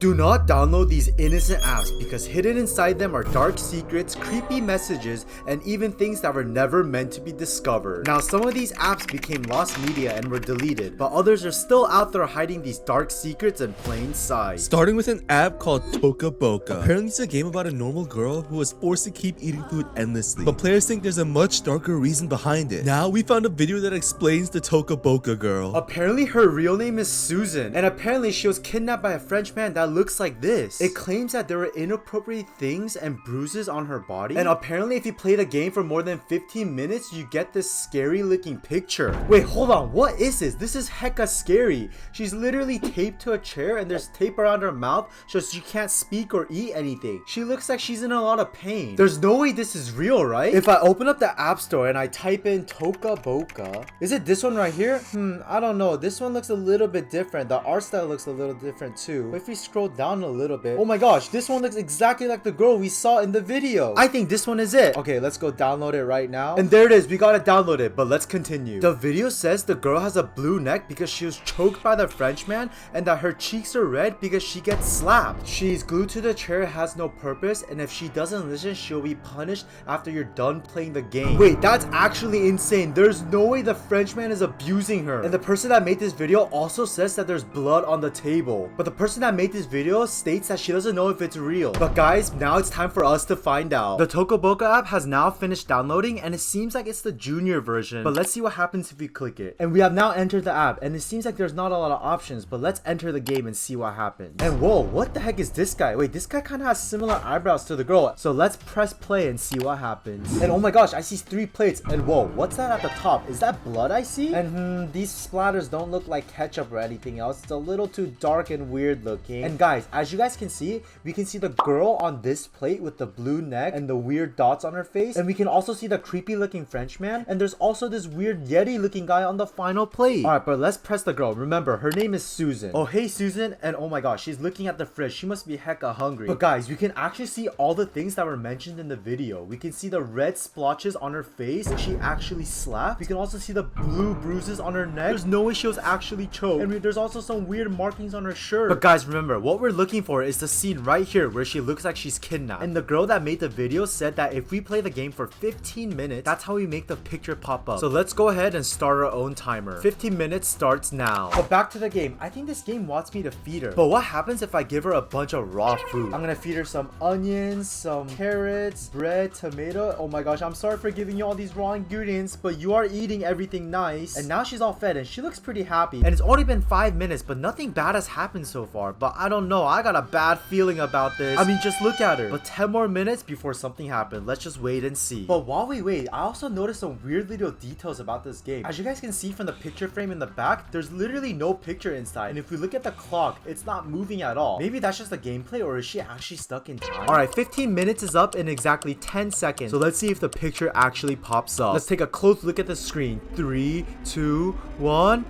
Do not download these innocent apps because hidden inside them are dark secrets, creepy messages, and even things that were never meant to be discovered. Now, some of these apps became lost media and were deleted, but others are still out there hiding these dark secrets in plain sight. Starting with an app called Toca Boca. Apparently it's a game about a normal girl who was forced to keep eating food endlessly, but players think there's a much darker reason behind it. Now we found a video that explains the Toca Boca girl. Apparently her real name is Susan, and apparently she was kidnapped by a French man that looks like this. It claims that there were inappropriate things and bruises on her body, and apparently if you play the game for more than 15 minutes you get this scary looking picture. Wait, hold on, what is this? This is hecka scary. She's literally taped to a chair and there's tape around her mouth so she can't speak or eat anything. She looks like she's in a lot of pain. There's no way this is real, right? If I open up the app store and I type in Toca Boca, is it this one right here? I don't know. This one looks a little bit different. The art style looks a little different too. But if we scroll down a little bit, oh my gosh, this one looks exactly like the girl we saw in the video. I think this one is it. Okay, let's go download it right now. And there it is, we gotta download it, but let's continue. The video says the girl has a blue neck because she was choked by the Frenchman, and that her cheeks are red because she gets slapped. She's glued to the chair, has no purpose, and if she doesn't listen, she'll be punished after you're done playing the game. Wait, that's actually insane. There's no way the Frenchman is abusing her. And the person that made this video also says that there's blood on the table. But the person that made this video states that she doesn't know if it's real. But guys, now it's time for us to find out. The Toca Boca app has now finished downloading, and it seems like it's the junior version. But let's see what happens if we click it. And we have now entered the app, and it seems like there's not a lot of options, but let's enter the game and see what happens. And whoa, what the heck is this guy? Wait, this guy kind of has similar eyebrows to the girl. So let's press play and see what happens. And oh my gosh, I see 3 plates. And whoa, what's that at the top? Is that blood I see? And these splatters don't look like ketchup or anything else. It's a little too dark and weird looking. And guys, as you guys can see, we can see the girl on this plate with the blue neck and the weird dots on her face. And we can also see the creepy looking Frenchman. And there's also this weird Yeti looking guy on the final plate. Alright, but let's press the girl. Remember, her name is Susan. Oh, hey Susan. And oh my gosh, she's looking at the fridge. She must be hecka hungry. But guys, we can actually see all the things that were mentioned in the video. We can see the red splotches on her face that she actually slapped. We can also see the blue bruises on her neck. There's no way she was actually choked. And there's also some weird markings on her shirt. But guys, remember, what we're looking for is the scene right here where she looks like she's kidnapped. And the girl that made the video said that if we play the game for 15 minutes, that's how we make the picture pop up. So let's go ahead and start our own timer. 15 minutes starts now. But back to the game. I think this game wants me to feed her. But what happens if I give her a bunch of raw food? I'm gonna feed her some onions, some carrots, bread, tomato. Oh my gosh, I'm sorry for giving you all these raw ingredients, but you are eating everything nice. And now she's all fed and she looks pretty happy. And it's already been 5 minutes, but nothing bad has happened so far. But I don't know, I got a bad feeling about this. I mean, just look at her. But 10 more minutes before something happens. Let's just wait and see. But while we wait, I also noticed some weird little details about this game. As you guys can see from the picture frame in the back, there's literally no picture inside. And if we look at the clock, it's not moving at all. Maybe that's just the gameplay, or is she actually stuck in time? Alright, 15 minutes is up in exactly 10 seconds. So let's see if the picture actually pops up. Let's take a close look at the screen. 3, 2, 1.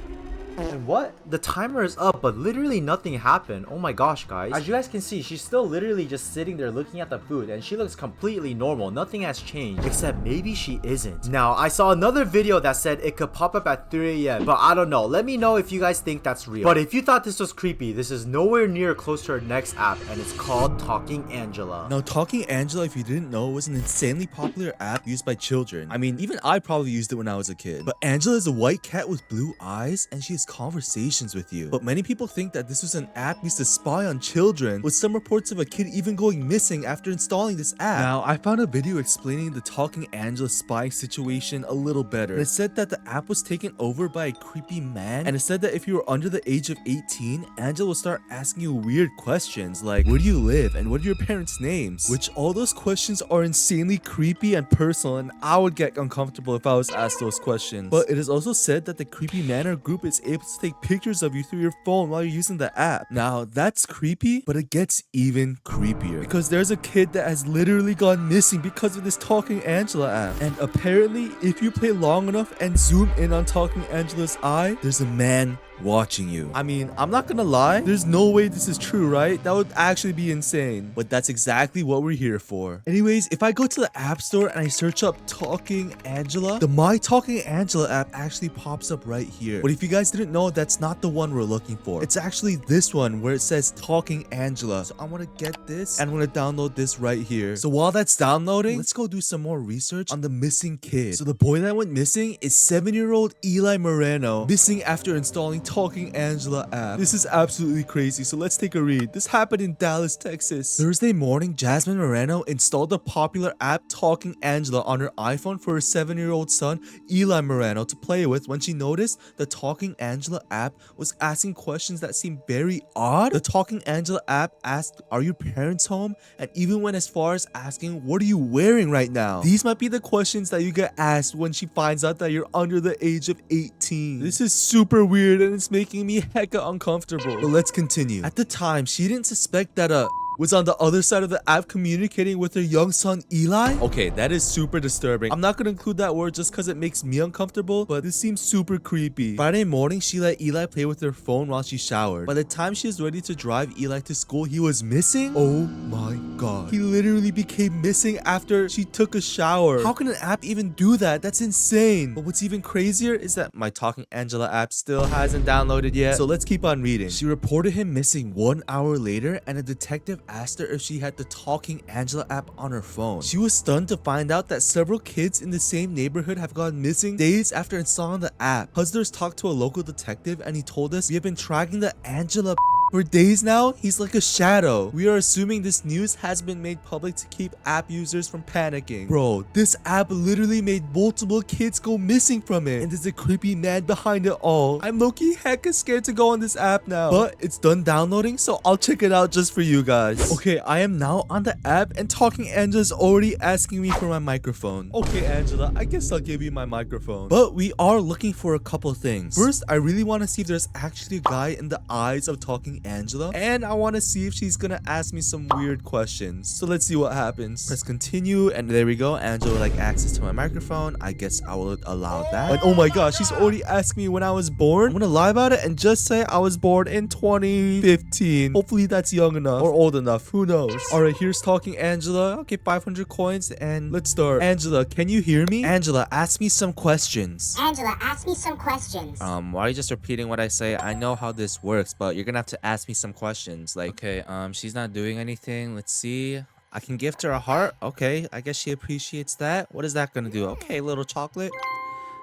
And what? The timer is up, but literally nothing happened. Oh my gosh, guys. As you guys can see, she's still literally just sitting there looking at the food, and she looks completely normal. Nothing has changed, except maybe she isn't. Now, I saw another video that said it could pop up at 3 a.m., but I don't know. Let me know if you guys think that's real. But if you thought this was creepy, this is nowhere near close to our next app, and it's called Talking Angela. Now, Talking Angela, if you didn't know, was an insanely popular app used by children. I mean, even I probably used it when I was a kid. But Angela is a white cat with blue eyes, and she has conversations with you. But many people think that this was an app used to spy on children, with some reports of a kid even going missing after installing this app. Now, I found a video explaining the Talking Angela spying situation a little better. And it said that the app was taken over by a creepy man, and it said that if you were under the age of 18, Angela will start asking you weird questions like, where do you live and what are your parents' names? Which all those questions are insanely creepy and personal, and I would get uncomfortable if I was asked those questions. But it is also said that the creepy man or group is able to take pictures of you through your phone while you're using the app. Now, that's creepy, but it gets even creepier because there's a kid that has literally gone missing because of this Talking Angela app. And apparently, if you play long enough and zoom in on Talking Angela's eye, there's a man watching you. I mean, I'm not gonna lie, there's no way this is true, right? That would actually be insane. But that's exactly what we're here for. Anyways, if I go to the App Store and I search up Talking Angela, the My Talking Angela app actually pops up right here. But if you guys didn't know, that's not the one we're looking for. It's actually this one where it says Talking Angela. So I want to get this and I'm going to download this right here. So while that's downloading, let's go do some more research on the missing kid. So the boy that went missing is 7-year-old Eli Moreno, missing after installing Talking Angela app. This is absolutely crazy. So let's take a read. This happened in Dallas, Texas. Thursday morning, Jasmine Moreno installed the popular app Talking Angela on her iPhone for her 7-year-old son, Eli Moreno, to play with when she noticed the Talking Angela app was asking questions that seemed very odd. The Talking Angela app asked, "Are your parents home?" and even went as far as asking, "What are you wearing right now?" These might be the questions that you get asked when she finds out that you're under the age of 18. This is super weird and it's making me hecka uncomfortable. But let's continue. At the time, she didn't suspect that was on the other side of the app communicating with her young son Eli. Okay, that is super disturbing. I'm not gonna include that word just because it makes me uncomfortable, but this seems super creepy. Friday morning, she let Eli play with her phone while she showered. By the time she was ready to drive Eli to school, he was missing. Oh my god. He literally became missing after she took a shower. How can an app even do that? That's insane. But what's even crazier is that my Talking Angela app still hasn't downloaded yet. So let's keep on reading. She reported him missing 1 hour later, and a detective asked her if she had the Talking Angela app on her phone. She was stunned to find out that several kids in the same neighborhood have gone missing days after installing the app. Hustlers talked to a local detective and he told us, "We have been tracking the Angela for days now. He's like a shadow." We are assuming this news has been made public to keep app users from panicking. Bro, this app literally made multiple kids go missing from it, and there's a creepy man behind it all. I'm low-key hecka scared to go on this app now, but it's done downloading, so I'll check it out just for you guys. Okay, I am now on the app and Talking Angela's already asking me for my microphone. Okay, Angela, I guess I'll give you my microphone. But we are looking for a couple things. First, I really want to see if there's actually a guy in the eyes of Talking Angela, and I want to see if she's gonna ask me some weird questions. So let's see what happens. Press continue, and there we go. Angela would like access to my microphone. I guess I will allow that. And oh my gosh, she's already asking me when I was born. I'm gonna lie about it and just say I was born in 2015. Hopefully that's young enough or old enough. Who knows? All right, here's Talking Angela. Okay, 500 coins, and let's start. Angela, can you hear me? Angela, ask me some questions. Angela, ask me some questions. Why are you just repeating what I say? I know how this works, but you're gonna have to ask me some questions. Like, okay, she's not doing anything. Let's see. I can gift her a heart. Okay, I guess she appreciates that. What is that gonna do? Okay, little chocolate.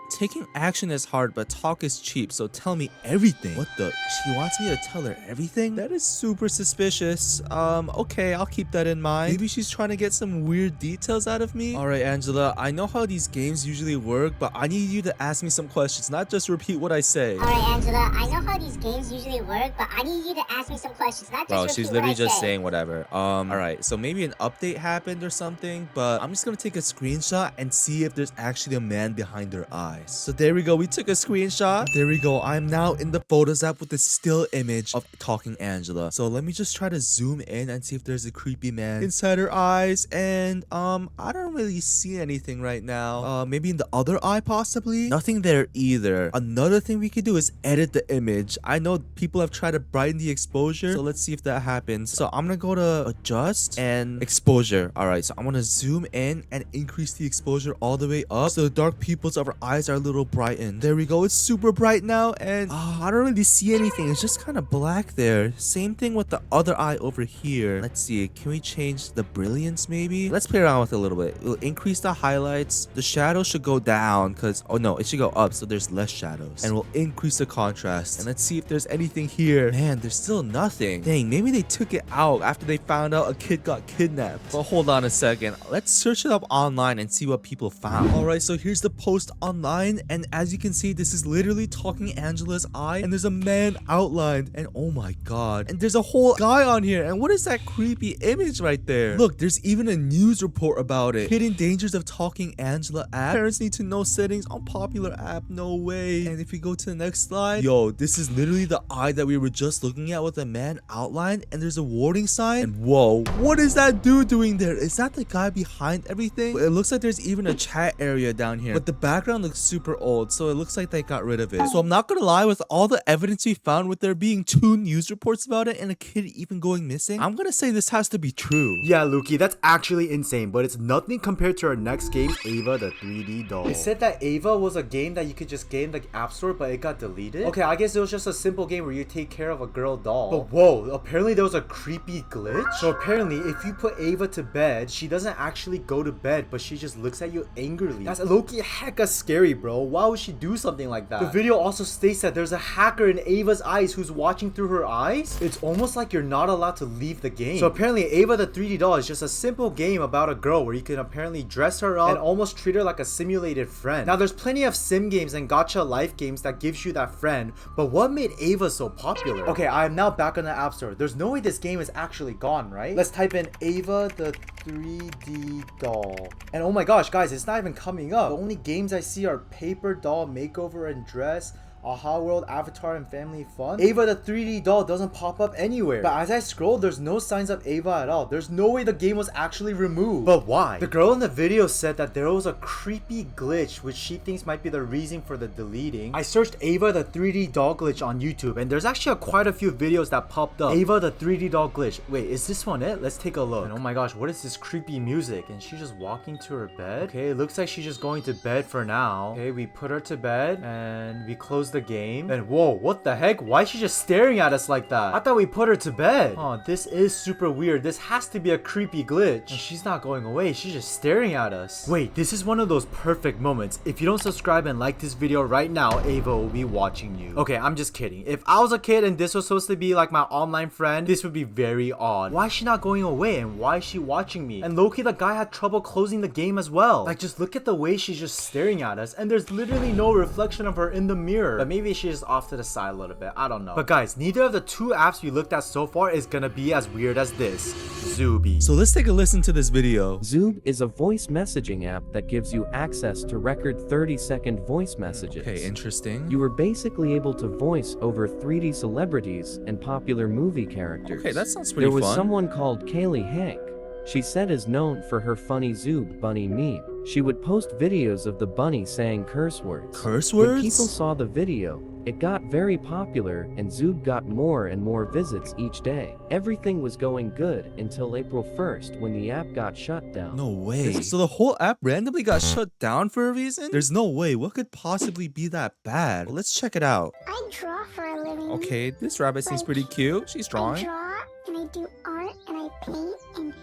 Taking action is hard, but talk is cheap, so tell me everything. What the? She wants me to tell her everything? That is super suspicious. Okay, I'll keep that in mind. Maybe she's trying to get some weird details out of me. All right, Angela, I know how these games usually work, but I need you to ask me some questions, not just repeat what I say. All right, Angela, I know how these games usually work, but I need you to ask me some questions, not just Bro, repeat she's what literally I just say. saying whatever. All right, so maybe an update happened or something, but I'm just gonna take a screenshot and see if there's actually a man behind her eyes. So there we go. We took a screenshot. There we go. I'm now in the Photos app with the still image of Talking Angela. So let me just try to zoom in and see if there's a creepy man inside her eyes. And I don't really see anything right now. Maybe in the other eye possibly. Nothing there either. Another thing we could do is edit the image. I know people have tried to brighten the exposure, so let's see if that happens. So I'm gonna go to adjust and exposure. All right, so I'm gonna zoom in and increase the exposure all the way up so the dark pupils of our eyes are a little brightened. There we go. It's super bright now, and I don't really see anything. It's just kind of black there. Same thing with the other eye over here. Let's see. Can we change the brilliance maybe? Let's play around with it a little bit. We'll increase the highlights. The shadow should go down because, oh no, it should go up so there's less shadows. And we'll increase the contrast. And let's see if there's anything here. Man, there's still nothing. Dang, maybe they took it out after they found out a kid got kidnapped. But hold on a second. Let's search it up online and see what people found. All right, so here's the post online, and as you can see, this is literally Talking Angela's eye, and there's a man outlined, and oh my god, and there's a whole guy on here. And what is that creepy image right there? Look, there's even a news report about it. Hidden dangers of Talking Angela app. Parents need to know settings on popular app. No way. And if we go to the next slide, yo, this is literally the eye that we were just looking at with a man outlined, and there's a warning sign. And whoa, what is that dude doing there? Is that the guy behind everything? It looks like there's even a chat area down here, but the background looks super old, so it looks like they got rid of it. So I'm not gonna lie, with all the evidence we found with there being 2 news reports about it and a kid even going missing, I'm gonna say this has to be true. Yeah, Lukey, that's actually insane, but it's nothing compared to our next game, Ava the 3D doll. It said that Ava was a game that you could just get in the App Store, but it got deleted. Okay, I guess it was just a simple game where you take care of a girl doll. But whoa, apparently there was a creepy glitch. So apparently, if you put Ava to bed, she doesn't actually go to bed, but she just looks at you angrily. That's low-key hecka scary, bro. Why would she do something like that? The video also states that there's a hacker in Ava's eyes who's watching through her eyes. It's almost like you're not allowed to leave the game. So apparently Ava the 3D doll is just a simple game about a girl where you can apparently dress her up and almost treat her like a simulated friend. Now there's plenty of sim games and gacha life games that gives you that friend, but what made Ava so popular? Okay, I am now back on the App Store. There's no way this game is actually gone, right? Let's type in Ava the 3D doll. And oh my gosh, guys, it's not even coming up. The only games I see are Paper Doll Makeover and Dress, Aha World, Avatar, and Family Fun. Ava the 3D doll doesn't pop up anywhere. But as I scroll, there's no signs of Ava at all. There's no way the game was actually removed. But why? The girl in the video said that there was a creepy glitch which she thinks might be the reason for the deleting. I searched Ava the 3D doll glitch on YouTube, and there's actually quite a few videos that popped up. Ava the 3D doll glitch. Wait, is this one it? Let's take a look. And oh my gosh, what is this creepy music? And she's just walking to her bed. Okay, it looks like she's just going to bed for now. Okay, we put her to bed and we close the game. And whoa, what the heck? Why is she just staring at us like that? I thought we put her to bed. Oh, this is super weird. This has to be a creepy glitch. And she's not going away. She's just staring at us. Wait, this is one of those perfect moments. If you don't subscribe and like this video right now, Ava will be watching you. Okay, I'm just kidding. If I was a kid and this was supposed to be like my online friend, this would be very odd. Why is she not going away? And why is she watching me? And Lukey, the guy, had trouble closing the game as well. Like, just look at the way she's just staring at us, and there's literally no reflection of her in the mirror. But maybe she's just off to the side a little bit. I don't know. But guys, neither of the 2 apps we looked at so far is gonna be as weird as this. Zuby. So let's take a listen to this video. Zoob is a voice messaging app that gives you access to record 30-second voice messages. Okay, interesting. You were basically able to voice over 3D celebrities and popular movie characters. Okay, that sounds pretty fun. There was fun. someone called Kaylee Hank. She said is known for her funny Zoob bunny meme. She would post videos of the bunny saying curse words. Curse words? When people saw the video, it got very popular and Zoob got more and more visits each day. Everything was going good until April 1st when the app got shut down. No way. So the whole app randomly got shut down for a reason? There's no way. What could possibly be that bad? Well, let's check it out. I draw for a living. Okay, this rabbit seems pretty cute. She's I drawing. draw and I do art and I paint and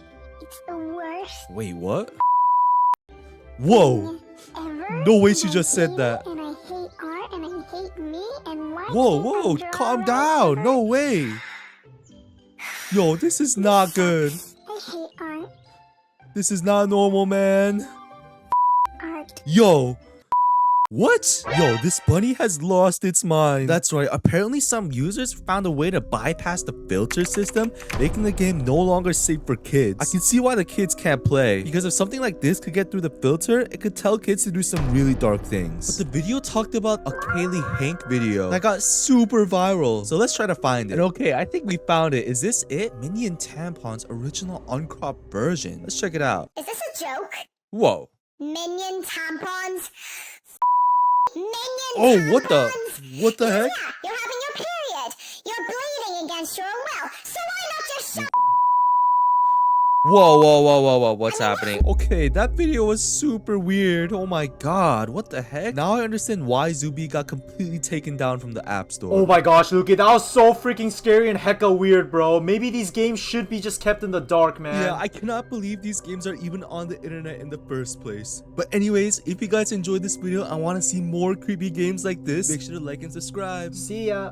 it's the worst Wait, what? Whoa. ever. No way she And I just said hate that. it, and I hate art and I hate me and why Whoa, can't I whoa, draw calm right down. ever? No way. Yo, this is not good. I hate art. This is not normal, man. Art. Yo. What? Yo, this bunny has lost its mind. That's right. Apparently, some users found a way to bypass the filter system, making the game no longer safe for kids. I can see why the kids can't play. Because if something like this could get through the filter, it could tell kids to do some really dark things. But the video talked about a Kaylee Hank video that got super viral. So let's try to find it. And okay, I think we found it. Is this it? Minion Tampon's original uncropped version. Let's check it out. Is this a joke? Whoa. Minion tampons? Minion Oh, what the? tampons? What the heck? Yeah, you're having your period. You're bleeding against your will. So why not just shut Whoa, whoa, whoa, whoa, whoa, what's happening? Okay, that video was super weird. Oh my god, what the heck? Now I understand why Zuby got completely taken down from the App Store. Oh my gosh, Lukey, that was so freaking scary and hecka weird, bro. Maybe these games should be just kept in the dark, man. Yeah, I cannot believe these games are even on the internet in the first place. But anyways, if you guys enjoyed this video and want to see more creepy games like this, make sure to like and subscribe. See ya.